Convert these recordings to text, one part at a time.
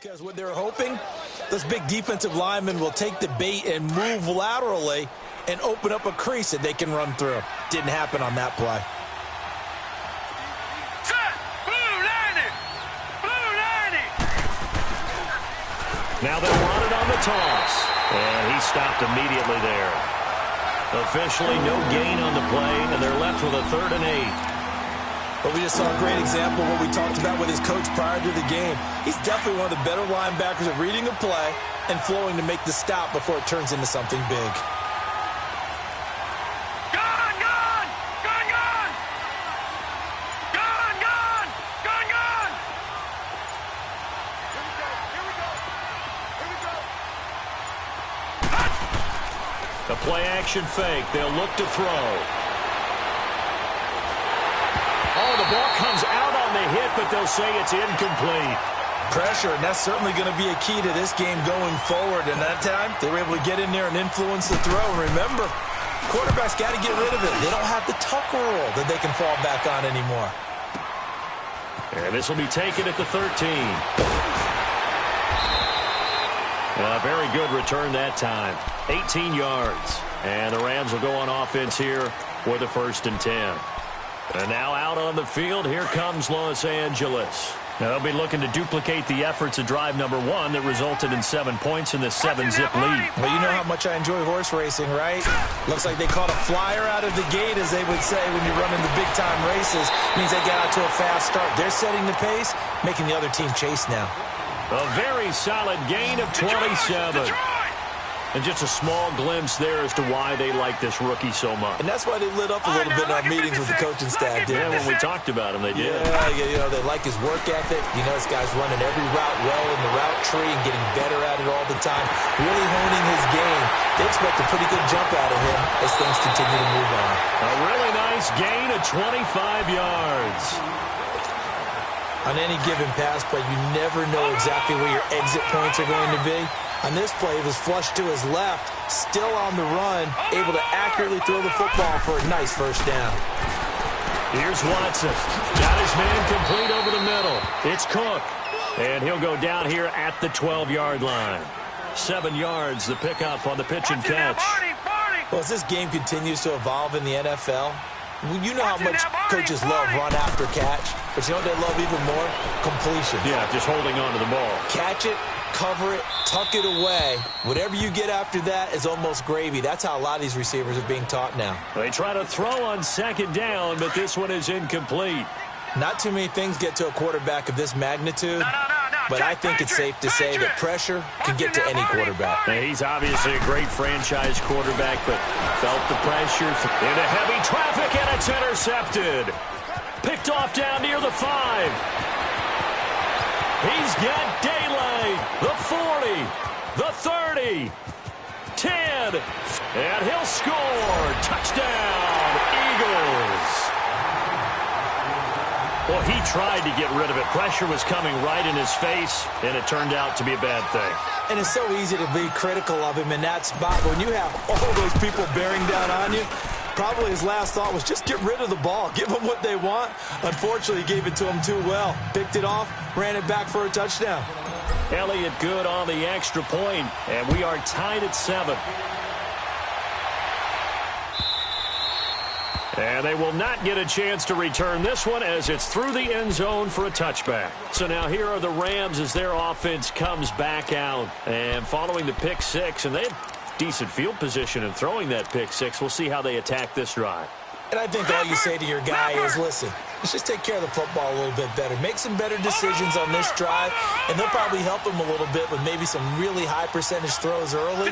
Because what they're hoping, those big defensive linemen will take the bait and move laterally and open up a crease that they can run through. Didn't happen on that play. Now they'll run it on the toss. And he stopped immediately there. Officially no gain on the play, and they're left with a 3rd and 8. But we just saw a great example of what we talked about with his coach prior to the game. He's definitely one of the better linebackers at reading a play and flowing to make the stop before it turns into something big. The play-action fake. They'll look to throw. Oh, the ball comes out on the hit, but they'll say it's incomplete. Pressure, and that's certainly going to be a key to this game going forward. And that time, they were able to get in there and influence the throw. And remember, quarterbacks got to get rid of it. They don't have the Tucker rule that they can fall back on anymore. And this will be taken at the 13. A very good return that time. 18 yards. And the Rams will go on offense here with a 1st and 10. And now out on the field, here comes Los Angeles. Now they'll be looking to duplicate the efforts of drive number 1 that resulted in 7 points in the 7-zip lead. Well, you know how much I enjoy horse racing, right? Looks like they caught a flyer out of the gate, as they would say when you're running the big-time races. Means they got out to a fast start. They're setting the pace, making the other team chase now. A very solid gain of 27. And just a small glimpse there as to why they like this rookie so much. And that's why they lit up a little bit in our meetings with the coaching staff, didn't they? When we talked about him, they did. Yeah, you know, they like his work ethic. You know, this guy's running every route well in the route tree and getting better at it all the time. Really honing his game. They expect a pretty good jump out of him as things continue to move on. A really nice gain of 25 yards. On any given pass play, you never know exactly where your exit points are going to be. On this play, it was flushed to his left, still on the run, able to accurately throw the football for a nice 1st down. Here's Watson. Got his man complete over the middle. It's Cook. And he'll go down here at the 12-yard line. 7 yards, the pickup on the pitch and catch. Well, as this game continues to evolve in the NFL, you know how much coaches love run after catch, but you know what they love even more? Completion. Yeah, just holding on to the ball. Catch it, cover it, tuck it away. Whatever you get after that is almost gravy. That's how a lot of these receivers are being taught now. They try to throw on 2nd down, but this one is incomplete. Not too many things get to a quarterback of this magnitude, but I think it's safe to say that pressure can get to any quarterback. Now, he's obviously a great franchise quarterback, but felt the pressure into heavy traffic, and it's intercepted. Picked off down near the 5. He's got daylight. The 40, the 30, 10, and he'll score. Touchdown, Eagles. Well, he tried to get rid of it. Pressure was coming right in his face, and it turned out to be a bad thing. And it's so easy to be critical of him in that spot. When you have all those people bearing down on you, probably his last thought was just get rid of the ball. Give them what they want. Unfortunately, he gave it to them too well. Picked it off, ran it back for a touchdown. Elliott good on the extra point, and we are tied at 7. And they will not get a chance to return this one as it's through the end zone for a touchback. So now here are the Rams as their offense comes back out. And following the pick 6, and they have decent field position in throwing that pick 6. We'll see how they attack this drive. And I think all you say to your guy is, listen, let's just take care of the football a little bit better. Make some better decisions on this drive, and they'll probably help him a little bit with maybe some really high percentage throws early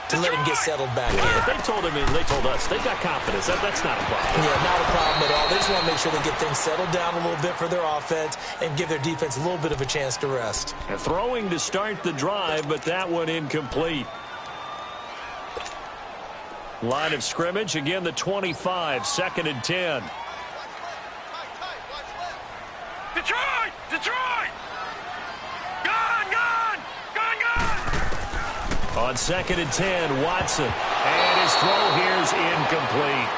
to let him get settled back in. But they told him, and they told us, they've got confidence. That's not a problem. Yeah, not a problem at all. They just want to make sure they get things settled down a little bit for their offense and give their defense a little bit of a chance to rest. And throwing to start the drive, but that one incomplete. Line of scrimmage, again the 25, 2nd and 10. Detroit! Detroit! Gone! On 2nd and 10, Watson. And his throw here's incomplete.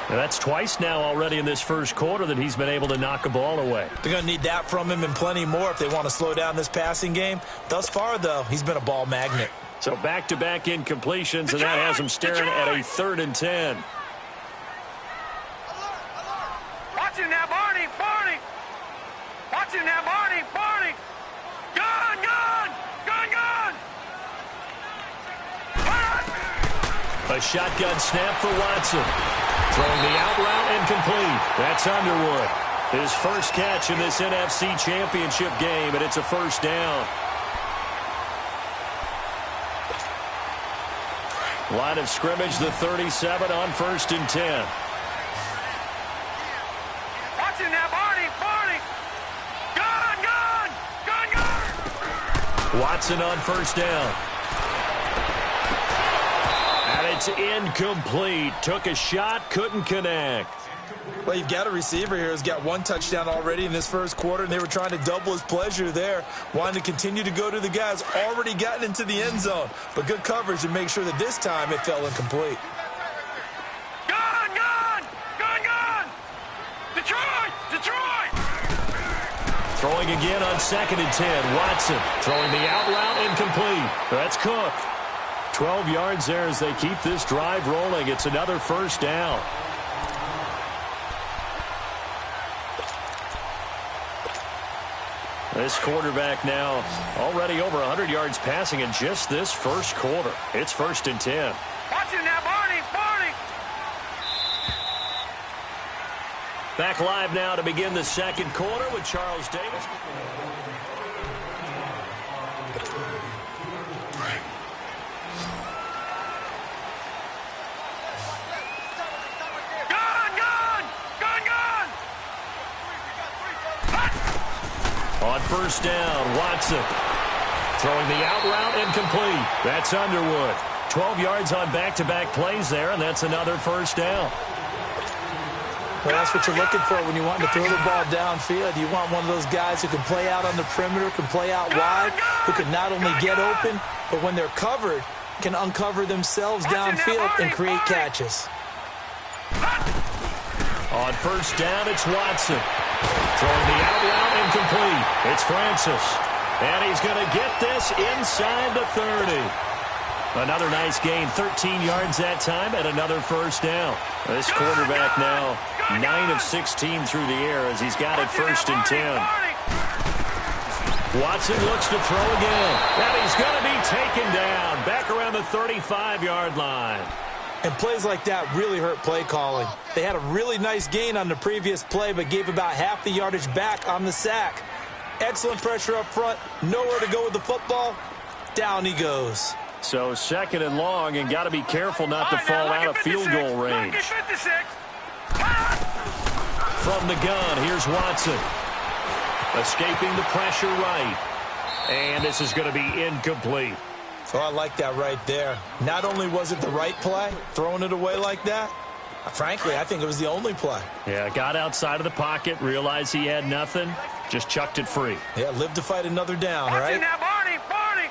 Now that's twice now already in this first quarter that he's been able to knock a ball away. They're going to need that from him and plenty more if they want to slow down this passing game. Thus far, though, he's been a ball magnet. So back-to-back incompletions, and that has him staring at a 3rd and 10. Watch him now, Barney! Barney! Watch him now, Barney! Barney! Gun! Gun! Gun! Gun! A shotgun snap for Watson. Throwing the out route and complete. That's Underwood. His first catch in this NFC Championship game, and it's a first down. Line of scrimmage, the 37 on 1st and 10. Watch him now, Barney! Barney! Gun! Gun! Gun! Gun! Watson on 1st down. And it's incomplete. Took a shot, couldn't connect. Well, you've got a receiver here who's got 1 touchdown already in this first quarter, and they were trying to double his pleasure there, wanting to continue to go to the guys already gotten into the end zone. But good coverage to make sure that this time it fell incomplete. Gun! Gun! Gun! Gun! Detroit! Detroit! Throwing again on 2nd and 10. Watson throwing the out route incomplete. That's Cook. 12 yards there as they keep this drive rolling. It's another first down. This quarterback now already over 100 yards passing in just this first quarter. It's 1st and 10. Watch him now, Barney! Barney! Back live now to begin the second quarter with Charles Davis. On 1st down, Watson throwing the out route incomplete. That's Underwood. 12 yards on back-to-back plays there, and that's another first down. Well, that's what you're looking for when you want to throw the ball downfield. You want one of those guys who can play out on the perimeter, can play out wide, who can not only get open, but when they're covered, can uncover themselves downfield and create catches. On 1st down, it's Watson. Throwing the out route incomplete. It's Francis. And he's going to get this inside the 30. Another nice gain, 13 yards that time, and another first down. This quarterback now 9 of 16 through the air as he's got it 1st and 10. Watson looks to throw again. And he's going to be taken down back around the 35-yard line. And plays like that really hurt play calling. They had a really nice gain on the previous play, but gave about half the yardage back on the sack. Excellent pressure up front. Nowhere to go with the football. Down he goes. So 2nd and long, and got to be careful not to fall out of field goal range. From the gun, here's Watson. Escaping the pressure right. And this is going to be incomplete. Oh, I like that right there. Not only was it the right play, throwing it away like that, frankly, I think it was the only play. Yeah, got outside of the pocket, realized he had nothing, just chucked it free. Yeah, live to fight another down, right? Now, Barney! Barney!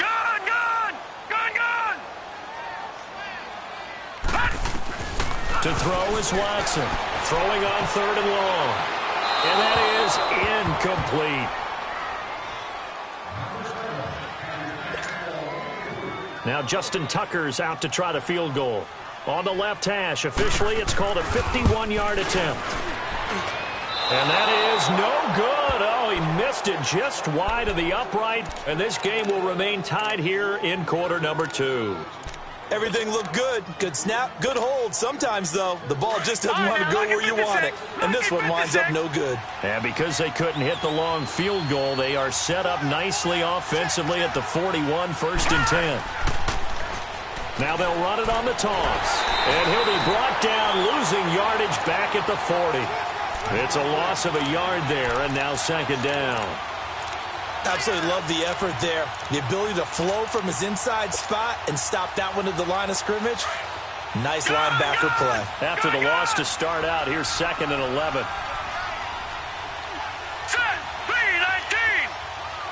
Gun! Gun! Gun! Gun! To throw is Watson. Throwing on 3rd and long. And that is incomplete. Now Justin Tucker's out to try the field goal. On the left hash, officially it's called a 51-yard attempt. And that is no good. Oh, he missed it just wide of the upright. And this game will remain tied here in quarter number 2. Everything looked good. Good snap, good hold. Sometimes, though, the ball just doesn't want to go where you want it. And this one winds up no good. And because they couldn't hit the long field goal, they are set up nicely offensively at the 41, 1st and 10. Now they'll run it on the toss. And he'll be brought down, losing yardage back at the 40. It's a loss of a yard there, and now 2nd down. Absolutely love the effort there. The ability to flow from his inside spot and stop that one at the line of scrimmage. Nice linebacker play. After the loss to start out, here's 2nd and 11. Set! 3-19!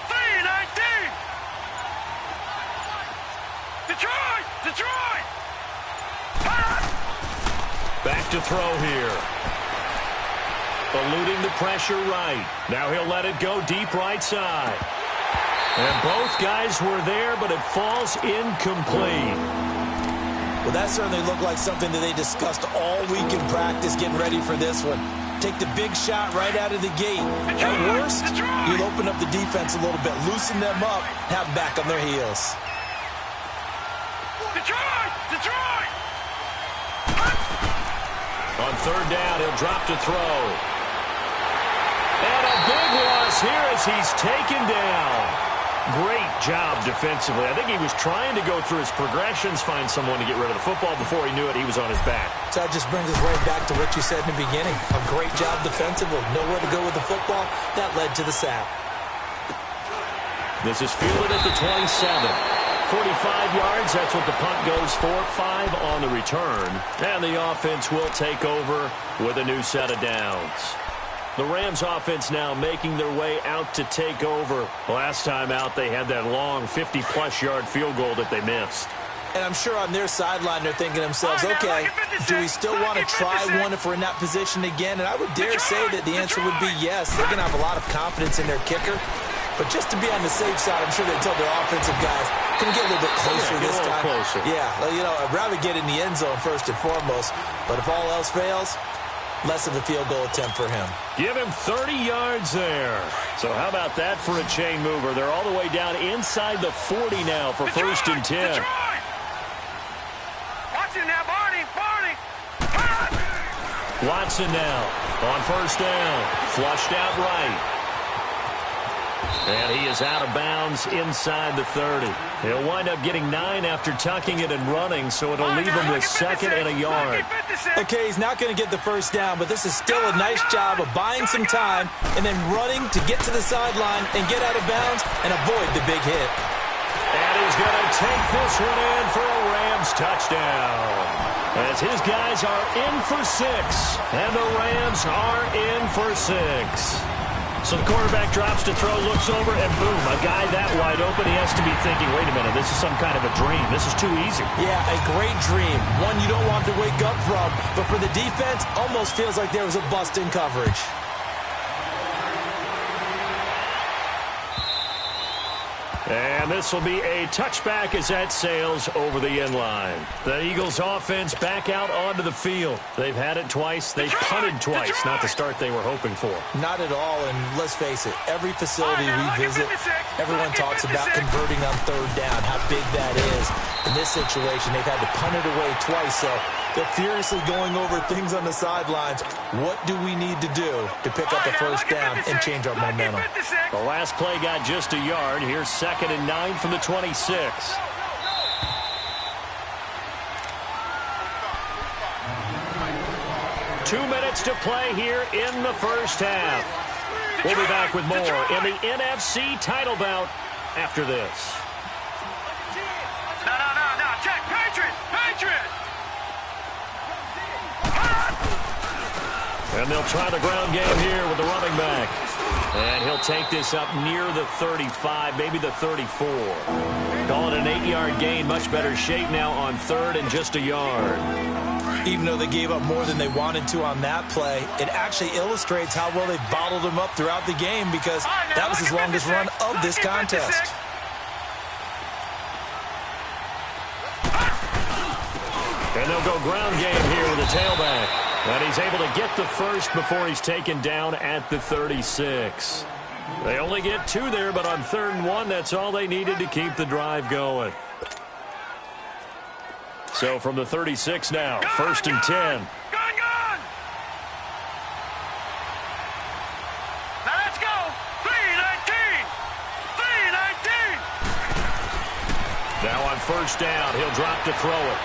3-19! Detroit! Detroit! Back to throw here. Eluding the pressure right. Now he'll let it go deep right side. And both guys were there, but it falls incomplete. Well, that certainly looked like something that they discussed all week in practice getting ready for this one. Take the big shot right out of the gate. At worst, you'll open up the defense a little bit, loosen them up, have them back on their heels. Detroit! On third down, he'll drop to throw. And a big loss here as he's taken down. Great job defensively. I think he was trying to go through his progressions, find someone to get rid of the football. Before he knew it, he was on his back. So that just brings us right back to what you said in the beginning. A great job defensively. Nowhere to go with the football. That led to the sack. This is fielded at the 27. 45 yards, that's what the punt goes for. 5 on the return. And the offense will take over with a new set of downs. The Rams offense now making their way out to take over. Last time out, they had that long 50-plus yard field goal that they missed. And I'm sure on their sideline, they're thinking to themselves, okay, do we still want to try one if we're in that position again? And I would dare say that the answer would be yes. They're going to have a lot of confidence in their kicker. But just to be on the safe side, I'm sure they told their offensive guys, can we get a little bit closer this time? Closer. Yeah, well, you know, I'd rather get in the end zone first and foremost. But if all else fails, less of a field goal attempt for him. Give him 30 yards there. So how about that for a chain mover? They're all the way down inside the 40 now for first and 10. Watson now, Barney. Watson now on first down. Flushed out right. And he is out of bounds inside the 30. He'll wind up getting 9 after tucking it and running, so it'll leave him with second and a yard. Okay, he's not going to get the first down, but this is still a nice job of buying some time and then running to get to the sideline and get out of bounds and avoid the big hit. And he's going to take this one in for a Rams touchdown. As his guys are in for 6, and the Rams are in for 6. So the quarterback drops to throw, looks over, and boom, a guy that wide open, he has to be thinking, wait a minute, this is some kind of a dream. This is too easy. Yeah, a great dream. One you don't want to wake up from. But for the defense, almost feels like there was a bust in coverage. And this will be a touchback as that sails over the end line. The Eagles offense back out onto the field. They've had it twice. They've punted twice. Not the start they were hoping for. Not at all, and let's face it, every facility we visit, everyone talks about converting on third down, how big that is. In this situation, they've had to punt it away twice, so they're furiously going over things on the sidelines. What do we need to do to pick up a first down and change our momentum? The last play got just a yard. Here's 2nd and 9 from the 26. Two minutes to play here in the first half. We'll be back with more in the NFC title bout after this. No. Check. Patriot. And they'll try the ground game here with the running back. And he'll take this up near the 35, maybe the 34. Call it an 8-yard gain. Much better shape now on third and just a yard. Even though they gave up more than they wanted to on that play, it actually illustrates how well they bottled him up throughout the game because that was his longest run of this contest. And they'll go ground game here with the tailback. And he's able to get the first before he's taken down at the 36. They only get 2 there, but on 3rd and 1, that's all they needed to keep the drive going. So from the 36 now, 1st and 10. Gone. Now let's go. 3-19. Now on first down, he'll drop to throw it.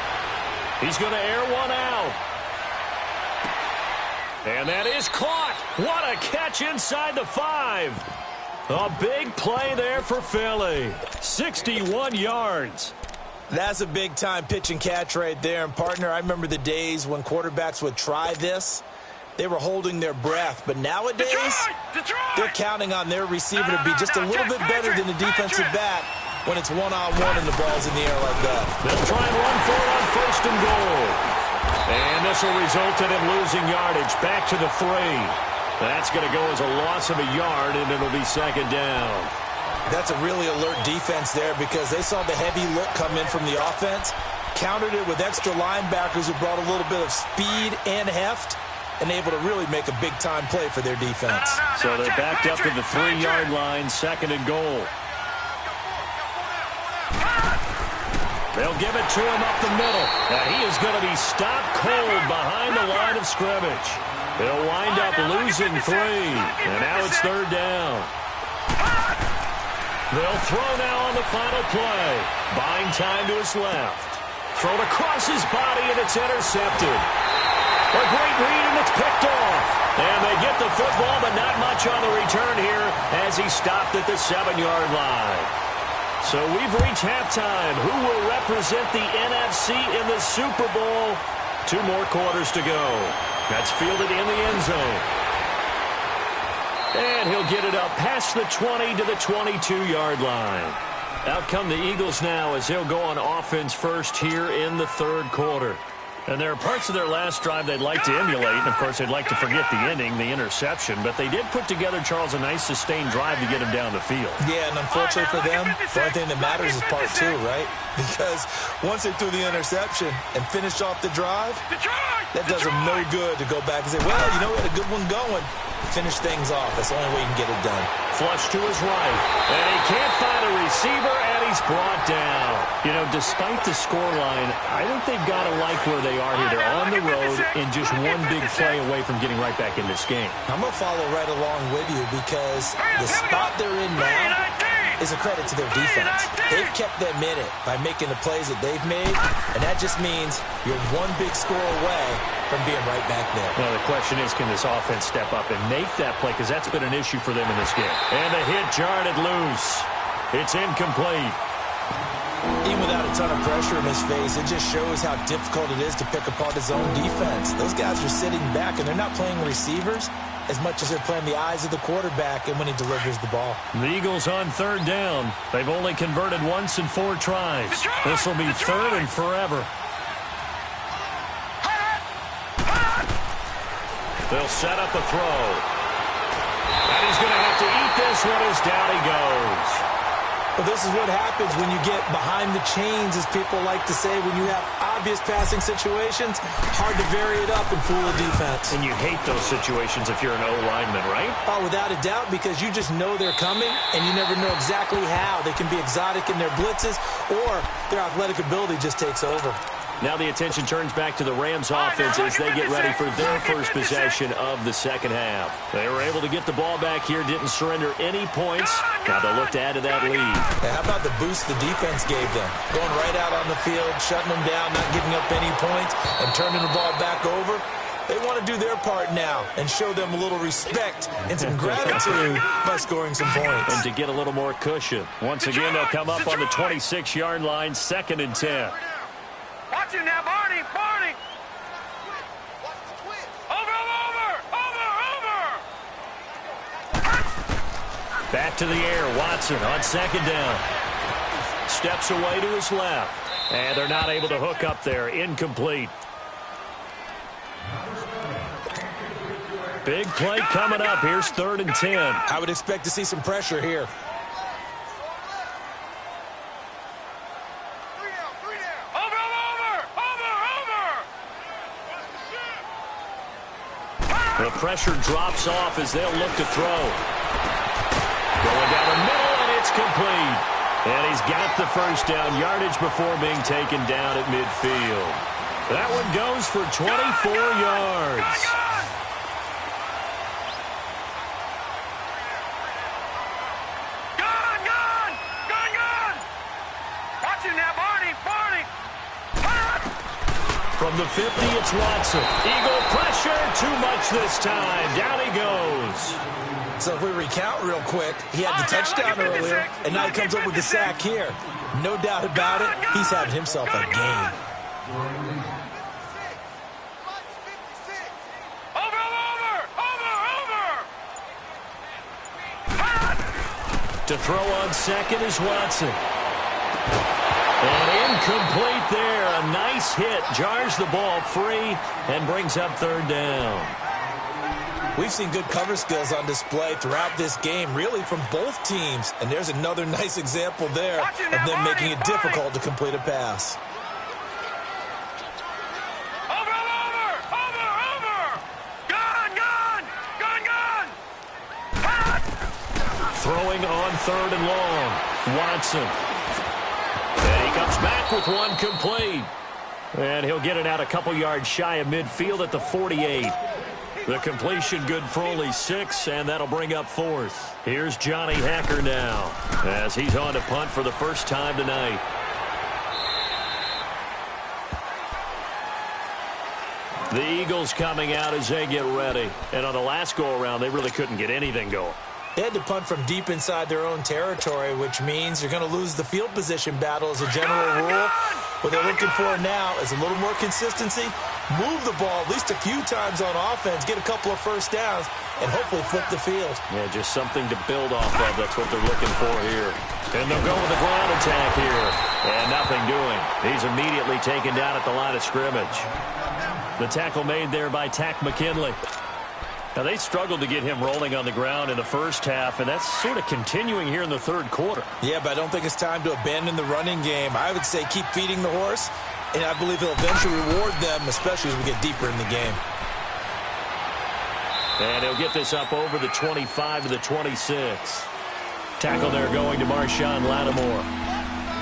He's going to air one out. And that is caught. What a catch inside the 5. A big play there for Philly. 61 yards. That's a big-time pitch and catch right there. And, partner, I remember the days when quarterbacks would try this. They were holding their breath. But nowadays, they're counting on their receiver to be just a little bit better than the defensive back when it's one-on-one and the ball's in the air like that. They'll try and run for it on 1st and goal. And this will result in him losing yardage. Back to the 3. That's going to go as a loss of a yard, and it'll be second down. That's a really alert defense there because they saw the heavy look come in from the offense, countered it with extra linebackers who brought a little bit of speed and heft, and able to really make a big-time play for their defense. So they're backed up to the 3-yard line, second and goal. They'll give it to him up the middle. And he is going to be stopped cold behind the line of scrimmage. They'll wind up losing 3. And now it's third down. They'll throw now on the final play. Buying time to his left. Thrown across his body, and it's intercepted. A great read, and it's picked off. And they get the football, but not much on the return here as he stopped at the 7-yard line. So we've reached halftime. Who will represent the NFC in the Super Bowl? 2 more quarters to go. That's fielded in the end zone. And he'll get it up past the 20 to the 22-yard line. Out come the Eagles now as they'll go on offense first here in the third quarter. And there are parts of their last drive they'd like to emulate. And, of course, they'd like to forget the ending, the interception. But they did put together, Charles, a nice sustained drive to get him down the field. Yeah, and unfortunately for them, the only thing that matters is part 2, right? Because once they threw the interception and finished off the drive, that does them no good to go back and say, well, you know, we had a good one going. Finish things off. That's the only way you can get it done. Flush to his right. And he can't find a receiver, and he's brought down. You know, despite the scoreline, I think they've got to like where they are here. They're on the road and just one big play away from getting right back in this game. I'm going to follow right along with you because the spot they're in now is a credit to their defense. They've kept them in it by making the plays that they've made, and that just means you're one big score away from being right back there. Well, the question is, can this offense step up and make that play? Because that's been an issue for them in this game. And the hit jarred it loose. It's incomplete. Even without a ton of pressure in his face, it just shows how difficult it is to pick apart his own defense. Those guys are sitting back, and they're not playing receivers as much as they're playing the eyes of the quarterback and when he delivers the ball. The Eagles on third down. They've only converted once in 4 tries. This will be third and forever. They'll set up a throw. And he's going to have to eat this one as down he goes. But this is what happens when you get behind the chains, as people like to say, when you have obvious passing situations, hard to vary it up and fool a defense. And you hate those situations if you're an O-lineman, right? Oh, without a doubt, because you just know they're coming, and you never know exactly how. They can be exotic in their blitzes, or their athletic ability just takes over. Now the attention turns back to the Rams offense as they get ready for their first possession of the second half. They were able to get the ball back here, didn't surrender any points. Now they'll look to add to that lead. Yeah, how about the boost the defense gave them? Going right out on the field, shutting them down, not giving up any points, and turning the ball back over. They want to do their part now and show them a little respect and some gratitude by scoring some points. And to get a little more cushion. Once again, they'll come up on the 26-yard line, 2nd and 10. Watch him now, Barney! Barney! Over! Back to the air. Watson on 2nd down. Steps away to his left. And they're not able to hook up there. Incomplete. Big play coming up. Here's 3rd and 10. I would expect to see some pressure here. The pressure drops off as they'll look to throw. Going down the middle, and it's complete. And he's got the first down yardage before being taken down at midfield. That one goes for 24 yards. Watch him now, Barney! Barney! From the 50, it's Watson. Eagle pressure, too much this time. Down he goes. So if we recount real quick, he had the touchdown earlier, and now he comes up with the sack here. No doubt about it, he's having himself a game. To throw on 2nd is Watson. And incomplete there. a nice hit, jars the ball free, and brings up third down. We've seen good cover skills on display throughout this game, really from both teams. And there's another nice example there of them making it difficult to complete a pass. Throwing on third and long. Watson. And he comes back with one complete. And he'll get it out a couple yards shy of midfield at the 48. The completion good for only 6, and that'll bring up fourth. Here's Johnny Hacker now as he's on to punt for the first time tonight. The Eagles coming out as they get ready. And on the last go-around, they really couldn't get anything going. They had to punt from deep inside their own territory, which means you're going to lose the field position battle as a general rule. What they're looking for now is a little more consistency, move the ball at least a few times on offense, get a couple of first downs, and hopefully flip the field. Yeah, just something to build off of. That's what they're looking for here. And they'll go with the ground attack here. And nothing doing. He's immediately taken down at the line of scrimmage. The tackle made there by Tack McKinley. Now, they struggled to get him rolling on the ground in the first half, and that's sort of continuing here in the third quarter. Yeah, but I don't think it's time to abandon the running game. I would say keep feeding the horse, and I believe he'll eventually reward them, especially as we get deeper in the game. And he'll get this up over the 25 to the 26. Tackle there going to Marshawn Lattimore.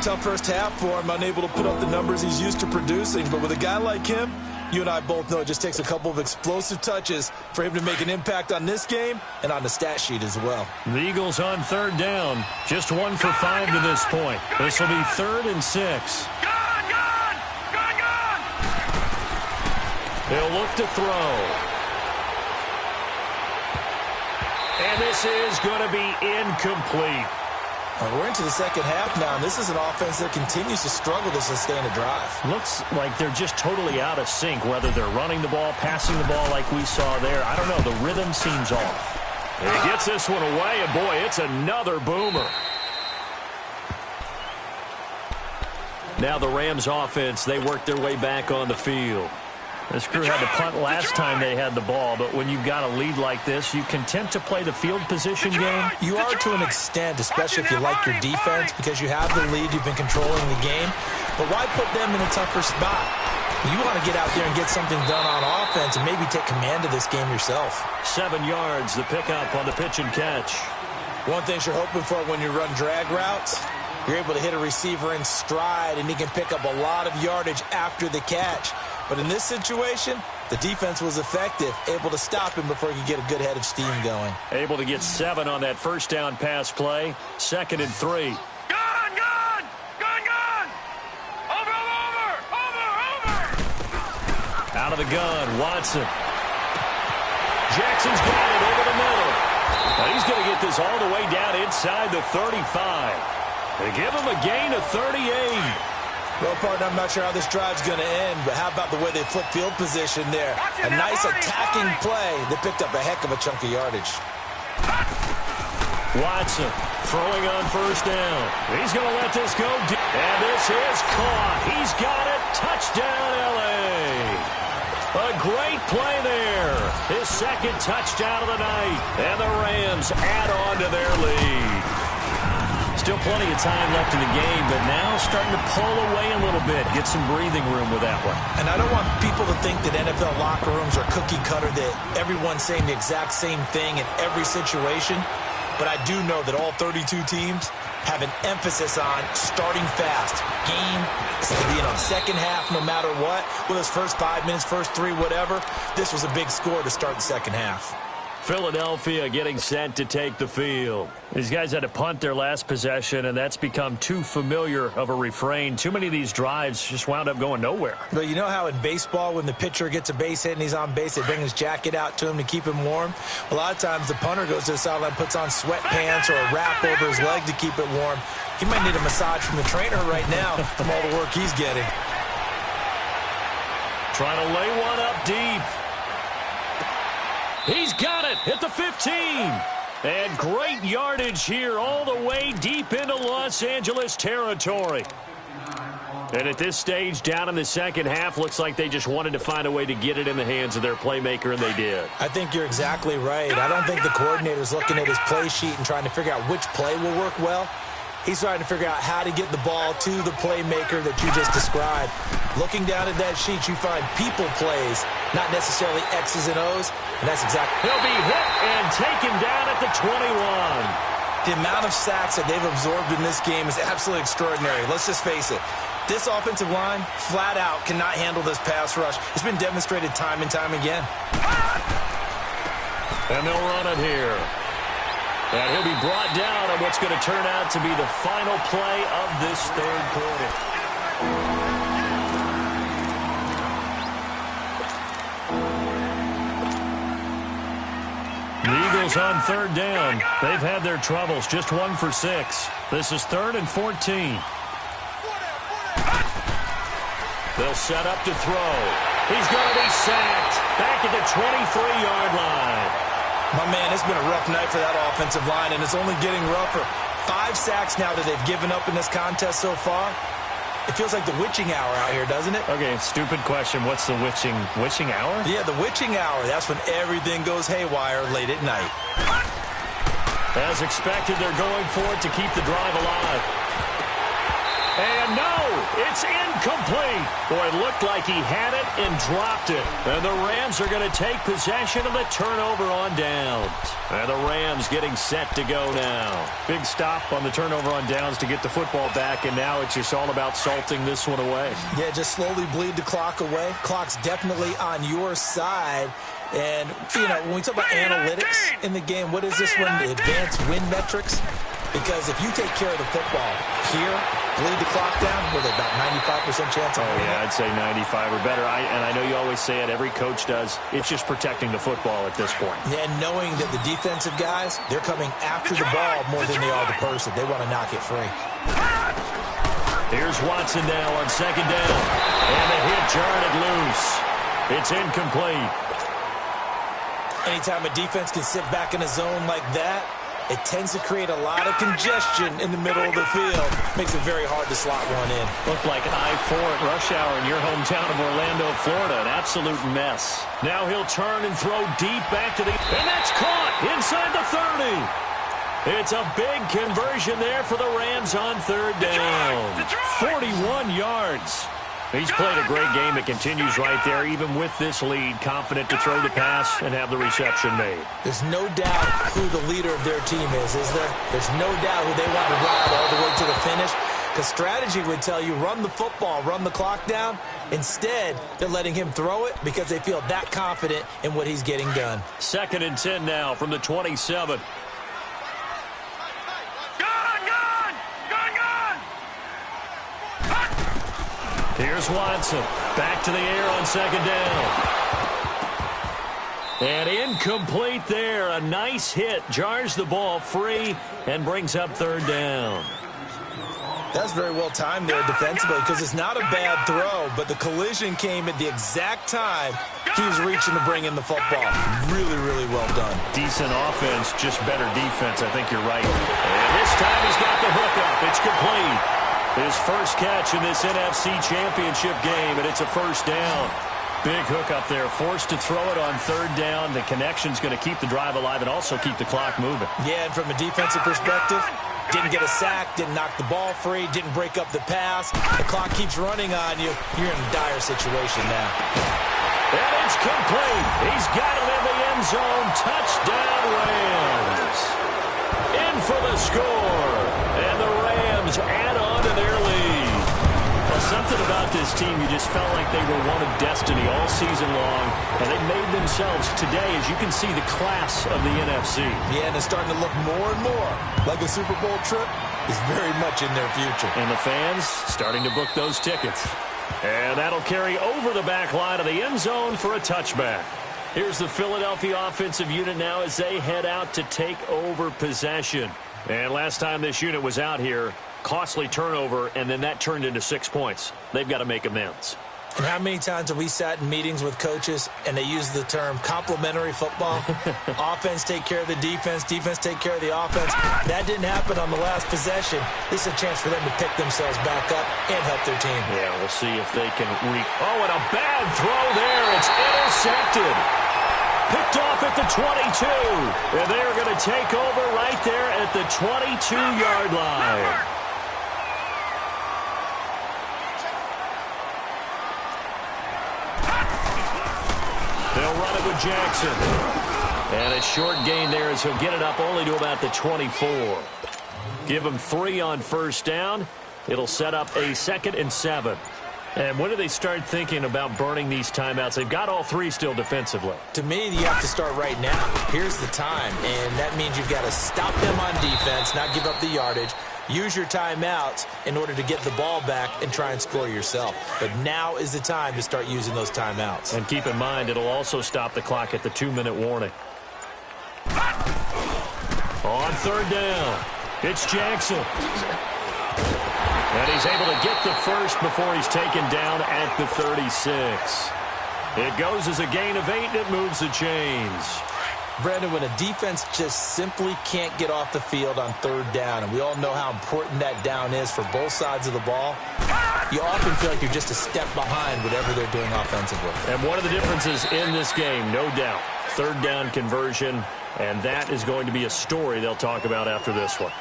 Tough first half for him, unable to put up the numbers he's used to producing, but with a guy like him, you and I both know it just takes a couple of explosive touches for him to make an impact on this game and on the stat sheet as well. The Eagles on third down. Just 1 for 5 to this point. This will be 3rd and 6. He'll look to throw. And this is going to be incomplete. We're into the second half now, and this is an offense that continues to struggle to sustain a drive. Looks like they're just totally out of sync, whether they're running the ball, passing the ball like we saw there. I don't know. The rhythm seems off. He gets this one away, and boy, it's another boomer. Now the Rams offense, they work their way back on the field. This crew had to punt last time they had the ball, but when you've got a lead like this, you content to play the field position game? You are to an extent, especially if you like your defense, because you have the lead, you've been controlling the game. But why put them in a tougher spot? You want to get out there and get something done on offense and maybe take command of this game yourself. 7 yards, the pickup on the pitch and catch. One thing you're hoping for when you run drag routes, you're able to hit a receiver in stride, and he can pick up a lot of yardage after the catch. But in this situation, the defense was effective, able to stop him before he could get a good head of steam going. Able to get 7 on that first down pass play. 2nd and 3. Gun! Over! Out of the gun, Watson. Jackson's got it over the middle. Now he's going to get this all the way down inside the 35. They give him a gain of 38. Well, partner, I'm not sure how this drive's going to end, but how about the way they flip field position there? A nice attacking play that picked up a heck of a chunk of yardage. Watson throwing on first down. He's going to let this go. And this is caught. He's got it. Touchdown, L.A. A great play there. His 2nd touchdown of the night. And the Rams add on to their lead. Still plenty of time left in the game, but now starting to pull away a little bit. Get some breathing room with that one. And I don't want people to think that NFL locker rooms are cookie cutter, that everyone's saying the exact same thing in every situation. But I do know that all 32 teams have an emphasis on starting fast. Game, second half, no matter what. Whether it's first 5 minutes, first 3, whatever. This was a big score to start the second half. Philadelphia getting set to take the field. These guys had to punt their last possession, and that's become too familiar of a refrain. Too many of these drives just wound up going nowhere. But you know how in baseball, when the pitcher gets a base hit and he's on base, they bring his jacket out to him to keep him warm? A lot of times the punter goes to the sideline, puts on sweatpants or a wrap over his leg to keep it warm. He might need a massage from the trainer right now from all the work he's getting. Trying to lay one up deep. He's got it at the 15. And great yardage here all the way deep into Los Angeles territory. And at this stage, down in the second half, looks like they just wanted to find a way to get it in the hands of their playmaker, and they did. I think you're exactly right. I don't think the coordinator's looking at his play sheet and trying to figure out which play will work well. He's trying to figure out how to get the ball to the playmaker that you just described. Looking down at that sheet, you find people plays, not necessarily X's and O's, and that's exactly. He'll be hit and taken down at the 21. The amount of sacks that they've absorbed in this game is absolutely extraordinary. Let's just face it. This offensive line, flat out, cannot handle this pass rush. It's been demonstrated time and time again. And they'll run it here. And he'll be brought down on what's going to turn out to be the final play of this third quarter. The Eagles on third down. They've had their troubles, just 1 for 6. This is 3rd and 14. They'll set up to throw. He's going to be sacked back at the 23-yard line. My man, it's been a rough night for that offensive line, and it's only getting rougher. 5 sacks now that they've given up in this contest so far. It feels like the witching hour out here, doesn't it? Okay, stupid question. What's the witching hour? Yeah, the witching hour. That's when everything goes haywire late at night. As expected, they're going for it to keep the drive alive. And no, it's incomplete. Boy, it looked like he had it and dropped it. And the Rams are going to take possession of the turnover on downs. And the Rams getting set to go now. Big stop on the turnover on downs to get the football back, and now it's just all about salting this one away. Yeah, just slowly bleed the clock away. Clock's definitely on your side. And, you know, when we talk about analytics in the game, what is this one? The advanced win metrics? Because if you take care of the football here, bleed the clock down, with about 95% chance of winning. Yeah, I'd say 95 or better. And I know you always say it, every coach does. It's just protecting the football at this point. Yeah, and knowing that the defensive guys, they're coming after the ball more than they are the person. They want to knock it free. Here's Watson now on second down. And the hit jarred it loose. It's incomplete. Anytime a defense can sit back in a zone like that, it tends to create a lot of congestion in the middle of the field. Makes it very hard to slot one in. Looked like I-4 at rush hour in your hometown of Orlando, Florida. An absolute mess. Now he'll turn and throw deep back to the... And that's caught inside the 30. It's a big conversion there for the Rams on third down. 41 yards. He's played a great game. It continues right there, even with this lead, confident to throw the pass and have the reception made. There's no doubt who the leader of their team is there? There's no doubt who they want to ride all the way to the finish. Because strategy would tell you, run the football, run the clock down. Instead, they're letting him throw it because they feel that confident in what he's getting done. 2nd and 10 now from the 27. Here's Watson. Back to the air on second down. And incomplete there. A nice hit. Jars the ball free and brings up third down. That's very well timed there defensively because it's not a bad throw, but the collision came at the exact time he was reaching to bring in the football. Really, really well done. Decent offense, just better defense. I think you're right. And this time he's got the hookup. It's complete. His first catch in this NFC Championship game, and it's a first down. Big hookup there, forced to throw it on third down. The connection's going to keep the drive alive and also keep the clock moving. Yeah, and from a defensive perspective, didn't get a sack, didn't knock the ball free, didn't break up the pass. The clock keeps running on you. You're in a dire situation now. And it's complete. He's got it in the end zone. Touchdown, Rams. In for the score. And the Rams add on to their lead. Well, something about this team, you just felt like they were one of destiny all season long. And they made themselves today, as you can see, the class of the NFC. Yeah, and it's starting to look more and more like a Super Bowl trip is very much in their future. And the fans starting to book those tickets. And that'll carry over the back line of the end zone for a touchback. Here's the Philadelphia offensive unit now as they head out to take over possession. And last time this unit was out here, costly turnover, and then that turned into 6 points. They've got to make amends. And how many times have we sat in meetings with coaches and they use the term complementary football? Offense take care of the defense, defense take care of the offense. That didn't happen on the last possession. This is a chance for them to pick themselves back up and help their team. Yeah, we'll see if they can Oh, and a bad throw there. It's intercepted. Picked off at the 22. And they're going to take over right there at the 22-yard line. They'll run it with Jackson. And a short gain there as he'll get it up only to about the 24. Give him 3 on first down. It'll set up a 2nd and 7. And when do they start thinking about burning these timeouts? They've got all 3 still defensively. To me, you have to start right now. Here's the time, and that means you've got to stop them on defense, not give up the yardage. Use your timeouts in order to get the ball back and try and score yourself. But now is the time to start using those timeouts. And keep in mind, it'll also stop the clock at the 2-minute warning. On third down, it's Jackson. And he's able to get the first before he's taken down at the 36. It goes as a gain of 8, and it moves the chains. Brandon, when a defense just simply can't get off the field on third down, and we all know how important that down is for both sides of the ball, you often feel like you're just a step behind whatever they're doing offensively. And one of the differences in this game, no doubt, third down conversion, and that is going to be a story they'll talk about after this one.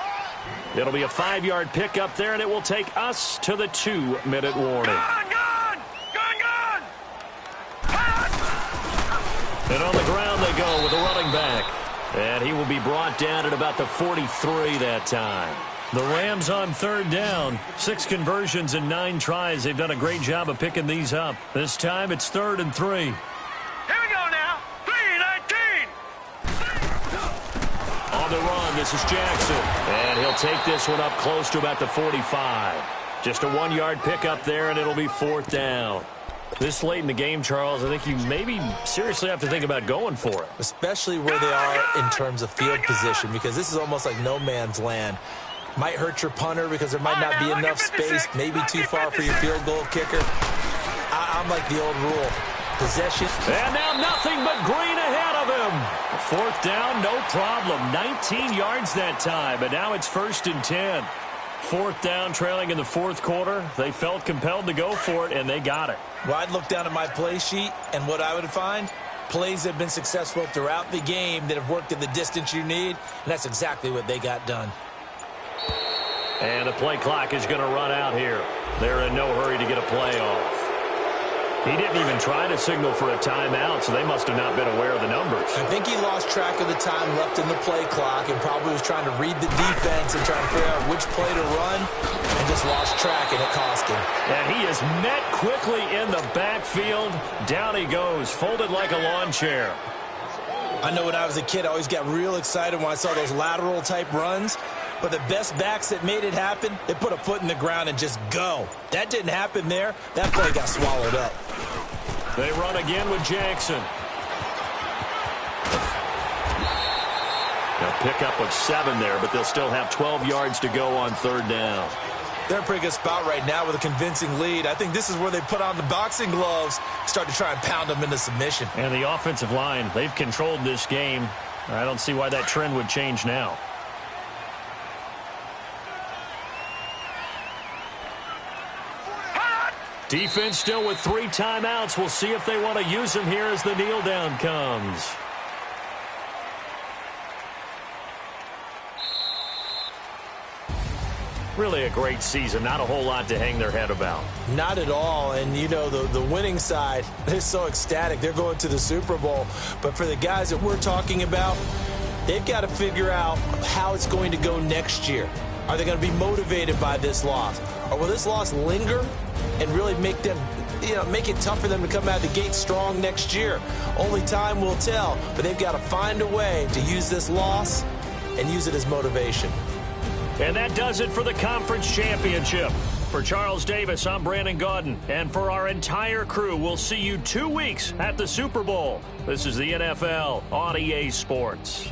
It'll be a 5-yard pickup there, and it will take us to the 2-minute warning. And on the ground they go with a running back. And he will be brought down at about the 43 that time. The Rams on third down. 6 conversions and 9 tries. They've done a great job of picking these up. This time it's 3rd and 3. Here we go now. 3-19. On the run, this is Jackson. And he'll take this one up close to about the 45. Just a 1-yard pickup there, and it'll be 4th down. This late in the game, Charles, I think you maybe seriously have to think about going for it. Especially where they are in terms of field position, because this is almost like no man's land. Might hurt your punter because there might not be enough space, maybe too far for your field goal kicker. I'm like the old rule. Possession. And now nothing but green ahead of him. 4th down, no problem. 19 yards that time, and now it's 1st and 10. 4th down, trailing in the 4th quarter. They felt compelled to go for it, and they got it. Well, I'd look down at my play sheet, and what I would find, plays that have been successful throughout the game that have worked at the distance you need, and that's exactly what they got done. And the play clock is going to run out here. They're in no hurry to get a play off. He didn't even try to signal for a timeout, so they must have not been aware of the numbers. I think he lost track of the time left in the play clock and probably was trying to read the defense and trying to figure out which play to run and just lost track, and it cost him. And he is met quickly in the backfield. Down he goes, folded like a lawn chair. I know when I was a kid, I always got real excited when I saw those lateral-type runs. But the best backs that made it happen, they put a foot in the ground and just go. That didn't happen there. That play got swallowed up. They run again with Jackson. A pickup of 7 there, but they'll still have 12 yards to go on third down. They're in a pretty good spot right now with a convincing lead. I think this is where they put on the boxing gloves, start to try and pound them into submission. And the offensive line, they've controlled this game. I don't see why that trend would change now. Defense still with 3 timeouts. We'll see if they want to use them here as the kneel down comes. Really a great season. Not a whole lot to hang their head about. Not at all. And, you know, the winning side, they're so ecstatic. They're going to the Super Bowl. But for the guys that we're talking about, they've got to figure out how it's going to go next year. Are they going to be motivated by this loss? Or will this loss linger and really make them, make it tough for them to come out of the gate strong next year? Only time will tell. But they've got to find a way to use this loss and use it as motivation. And that does it for the conference championship. For Charles Davis, I'm Brandon Gaudin. And for our entire crew, we'll see you 2 weeks at the Super Bowl. This is the NFL on EA Sports.